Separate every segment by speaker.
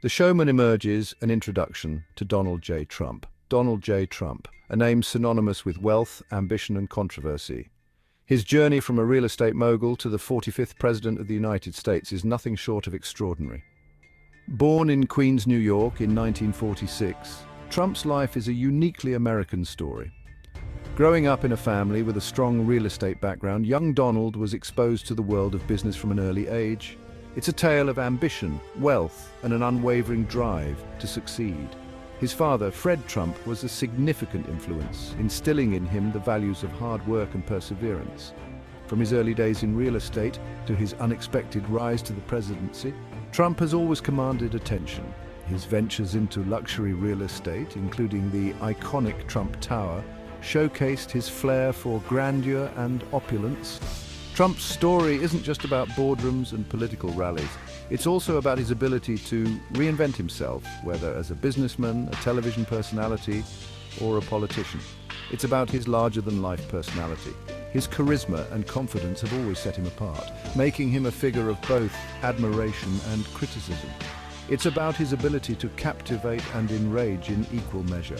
Speaker 1: The showman emerges an introduction to Donald J. Trump. Donald J. Trump, a name synonymous with wealth, ambition, and controversy. His journey from a real estate mogul to the 45th President of the United States is nothing short of extraordinary. Born in Queens, New York in 1946, Trump's life is a uniquely American story. Growing up in a family with a strong real estate background, young Donald was exposed to the world of business from an early age. It's a tale of ambition, wealth, and an unwavering drive to succeed. His father, Fred Trump, was a significant influence, instilling in him the values of hard work and perseverance. From his early days in real estate to his unexpected rise to the presidency, Trump has always commanded attention. His ventures into luxury real estate, including the iconic Trump Tower, showcased his flair for grandeur and opulence. Trump's story isn't just about boardrooms and political rallies. It's also about his ability to reinvent himself, whether as a businessman, a television personality, or a politician. It's about his larger-than-life personality. His charisma and confidence have always set him apart, making him a figure of both admiration and criticism. It's about his ability to captivate and enrage in equal measure.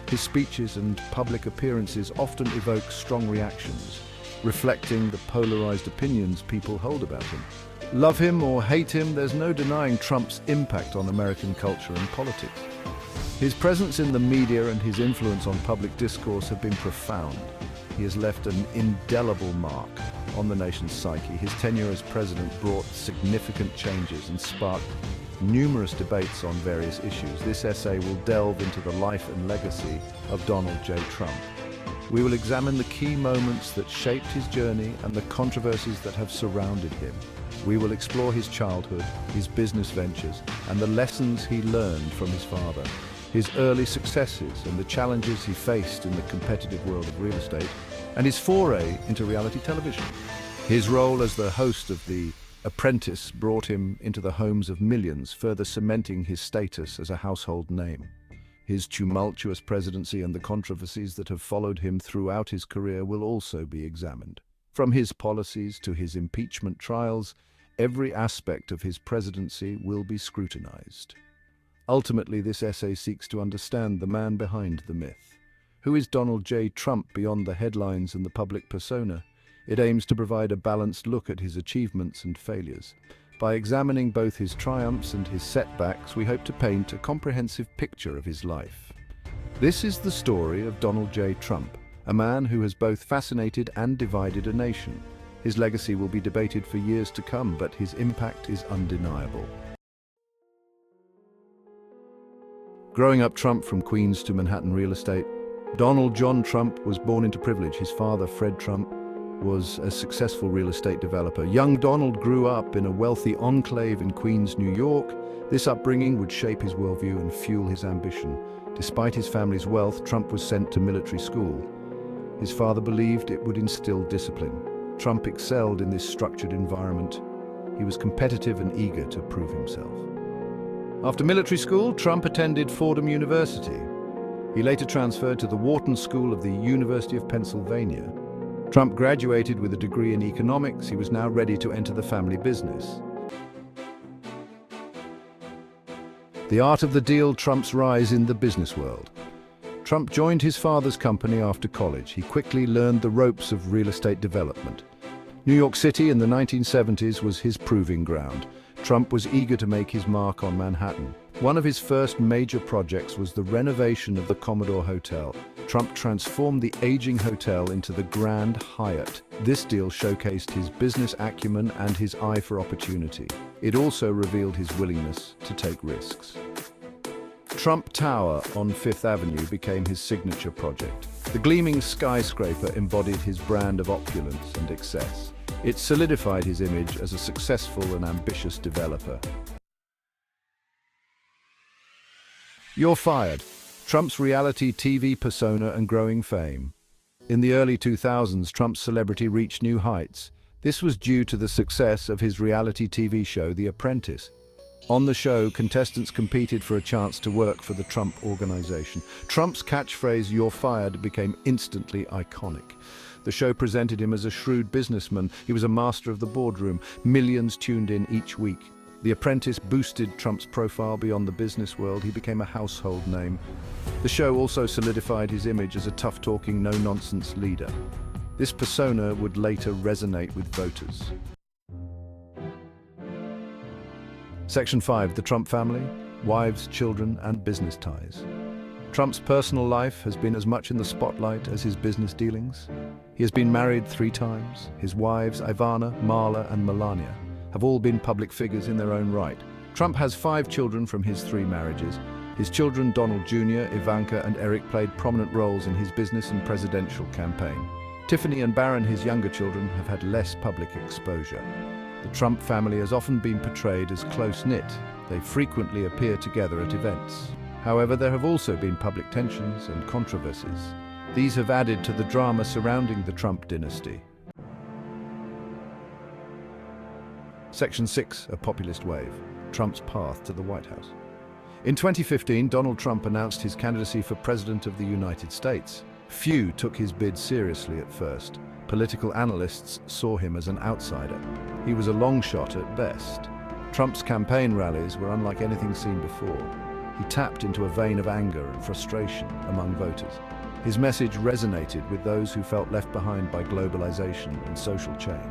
Speaker 1: His speeches and public appearances often evoke strong reactions, reflecting the polarized opinions people hold about him. Love him or hate him, there's no denying Trump's impact on American culture and politics. His presence in the media and his influence on public discourse have been profound. He has left an indelible mark on the nation's psyche. His tenure as president brought significant changes and sparked numerous debates on various issues. This essay will delve into the life and legacy of Donald J. Trump. We will examine the key moments that shaped his journey and the controversies that have surrounded him. We will explore his childhood, his business ventures, and the lessons he learned from his father, his early successes and the challenges he faced in the competitive world of real estate, and his foray into reality television. His role as the host of The Apprentice brought him into the homes of millions, further cementing his status as a household name. His tumultuous presidency and the controversies that have followed him throughout his career will also be examined. From his policies to his impeachment trials, every aspect of his presidency will be scrutinized. Ultimately, this essay seeks to understand the man behind the myth. Who is Donald J. Trump beyond the headlines and the public persona? It aims to provide a balanced look at his achievements and failures. By examining both his triumphs and his setbacks, we hope to paint a comprehensive picture of his life. This is the story of Donald J. Trump, a man who has both fascinated and divided a nation. His legacy will be debated for years to come, but his impact is undeniable. Growing up Trump from Queens to Manhattan real estate, Donald John Trump was born into privilege. His father, Fred Trump, was a successful real estate developer. Young Donald grew up in a wealthy enclave in Queens, New York. This upbringing would shape his worldview and fuel his ambition. Despite his family's wealth, Trump was sent to military school. His father believed it would instill discipline. Trump excelled in this structured environment. He was competitive and eager to prove himself. After military school, Trump attended Fordham University. He later transferred to the Wharton School of the University of Pennsylvania. Trump graduated with a degree in economics. He was now ready to enter the family business. The art of the deal, Trump's rise in the business world. Trump joined his father's company after college. He quickly learned the ropes of real estate development. New York City in the 1970s was his proving ground. Trump was eager to make his mark on Manhattan. One of his first major projects was the renovation of the Commodore Hotel. Trump transformed the aging hotel into the Grand Hyatt. This deal showcased his business acumen and his eye for opportunity. It also revealed his willingness to take risks. Trump Tower on Fifth Avenue became his signature project. The gleaming skyscraper embodied his brand of opulence and excess. It solidified his image as a successful and ambitious developer. You're Fired, Trump's reality TV persona and growing fame. In the early 2000s, Trump's celebrity reached new heights. This was due to the success of his reality TV show, The Apprentice. On the show, contestants competed for a chance to work for the Trump Organization. Trump's catchphrase, "You're fired," became instantly iconic. The show presented him as a shrewd businessman. He was a master of the boardroom. Millions tuned in each week. The Apprentice boosted Trump's profile beyond the business world. He became a household name. The show also solidified his image as a tough-talking, no-nonsense leader. This persona would later resonate with voters. Section 5. The Trump family, wives, children, and business ties. Trump's personal life has been as much in the spotlight as his business dealings. He has been married 3 times. His wives, Ivana, Marla, and Melania, have all been public figures in their own right. Trump has 5 children from his 3 marriages. His children, Donald Jr., Ivanka, and Eric, played prominent roles in his business and presidential campaign. Tiffany and Barron, his younger children, have had less public exposure. The Trump family has often been portrayed as close-knit. They frequently appear together at events. However, there have also been public tensions and controversies. These have added to the drama surrounding the Trump dynasty. Section 6. A populist wave. Trump's path to the White House. In 2015, Donald Trump announced his candidacy for President of the United States. Few took his bid seriously at first. Political analysts saw him as an outsider. He was a long shot at best. Trump's campaign rallies were unlike anything seen before. He tapped into a vein of anger and frustration among voters. His message resonated with those who felt left behind by globalization and social change.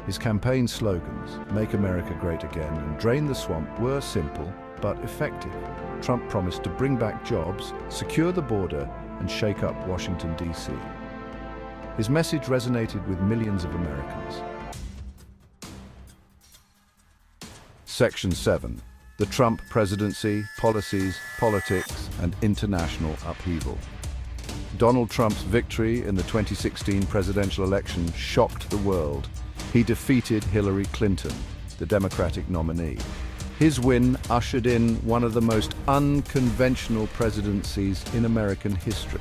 Speaker 1: His campaign slogans, "Make America Great Again" and "Drain the Swamp," were simple but effective. Trump promised to bring back jobs, secure the border, and shake up Washington, D.C. His message resonated with millions of Americans. Section 7. The Trump presidency, policies, politics, and international upheaval. Donald Trump's victory in the 2016 presidential election shocked the world. He defeated Hillary Clinton, the Democratic nominee. His win ushered in one of the most unconventional presidencies in American history.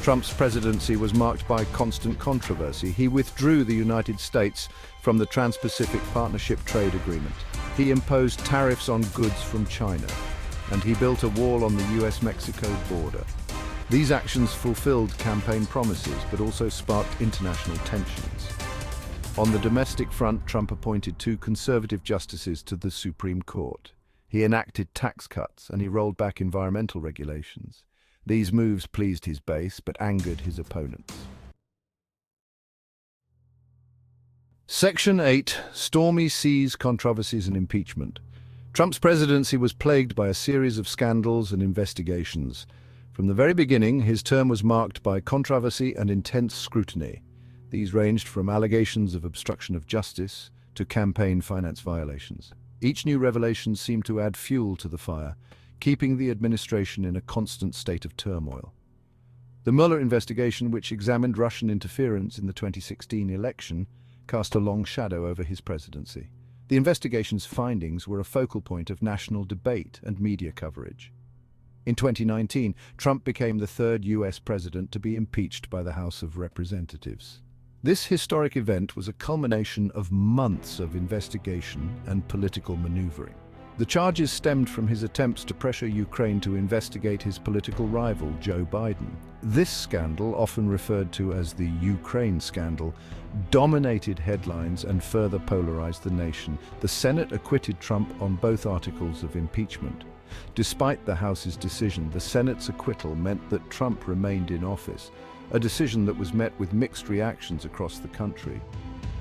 Speaker 1: Trump's presidency was marked by constant controversy. He withdrew the United States from the Trans-Pacific Partnership Trade Agreement. He imposed tariffs on goods from China, and he built a wall on the US-Mexico border. These actions fulfilled campaign promises, but also sparked international tensions. On the domestic front, Trump appointed 2 conservative justices to the Supreme Court. He enacted tax cuts, and he rolled back environmental regulations. These moves pleased his base, but angered his opponents. Section 8. Stormy seas, controversies, and impeachment. Trump's presidency was plagued by a series of scandals and investigations. From the very beginning, his term was marked by controversy and intense scrutiny. These ranged from allegations of obstruction of justice to campaign finance violations. Each new revelation seemed to add fuel to the fire, keeping the administration in a constant state of turmoil. The Mueller investigation, which examined Russian interference in the 2016 election, cast a long shadow over his presidency. The investigation's findings were a focal point of national debate and media coverage. In 2019, Trump became the 3rd US president to be impeached by the House of Representatives. This historic event was a culmination of months of investigation and political maneuvering. The charges stemmed from his attempts to pressure Ukraine to investigate his political rival, Joe Biden. This scandal, often referred to as the Ukraine scandal, dominated headlines and further polarized the nation. The Senate acquitted Trump on both articles of impeachment. Despite the House's decision, the Senate's acquittal meant that Trump remained in office, a decision that was met with mixed reactions across the country.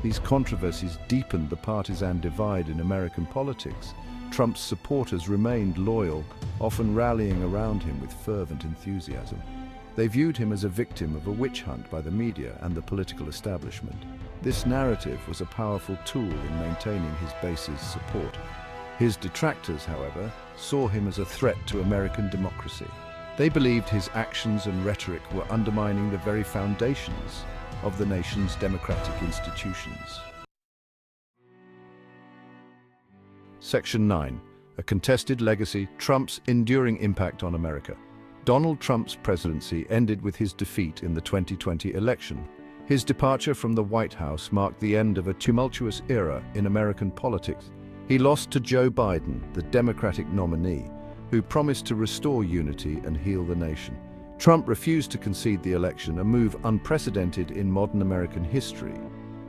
Speaker 1: These controversies deepened the partisan divide in American politics. Trump's supporters remained loyal, often rallying around him with fervent enthusiasm. They viewed him as a victim of a witch hunt by the media and the political establishment. This narrative was a powerful tool in maintaining his base's support. His detractors, however, saw him as a threat to American democracy. They believed his actions and rhetoric were undermining the very foundations of the nation's democratic institutions. Section 9. A contested legacy, Trump's enduring impact on America. Donald Trump's presidency ended with his defeat in the 2020 election. His departure from the White House marked the end of a tumultuous era in American politics. He lost to Joe Biden, the Democratic nominee, who promised to restore unity and heal the nation. Trump refused to concede the election, a move unprecedented in modern American history.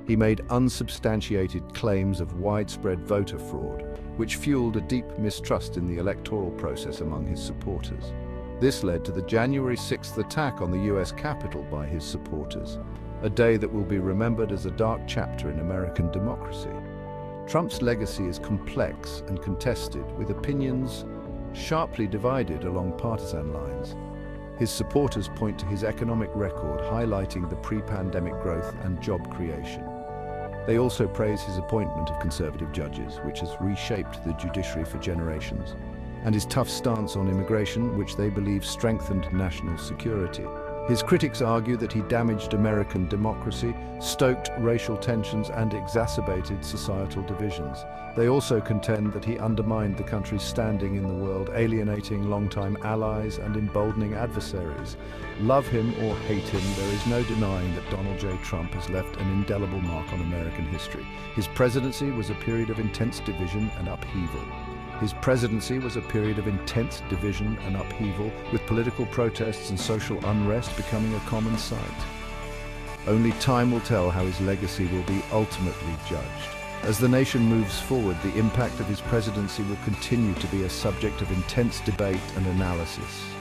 Speaker 1: He made unsubstantiated claims of widespread voter fraud, which fueled a deep mistrust in the electoral process among his supporters. This led to the January 6th attack on the US Capitol by his supporters, a day that will be remembered as a dark chapter in American democracy. Trump's legacy is complex and contested, with opinions sharply divided along partisan lines. His supporters point to his economic record, highlighting the pre-pandemic growth and job creation. They also praise his appointment of conservative judges, which has reshaped the judiciary for generations, and his tough stance on immigration, which they believe strengthened national security. His critics argue that he damaged American democracy, stoked racial tensions, and exacerbated societal divisions. They also contend that he undermined the country's standing in the world, alienating longtime allies and emboldening adversaries. Love him or hate him, there is no denying that Donald J. Trump has left an indelible mark on American history. His presidency was a period of intense division and upheaval. His presidency was a period of intense division and upheaval, with political protests and social unrest becoming a common sight. Only time will tell how his legacy will be ultimately judged. As the nation moves forward, the impact of his presidency will continue to be a subject of intense debate and analysis.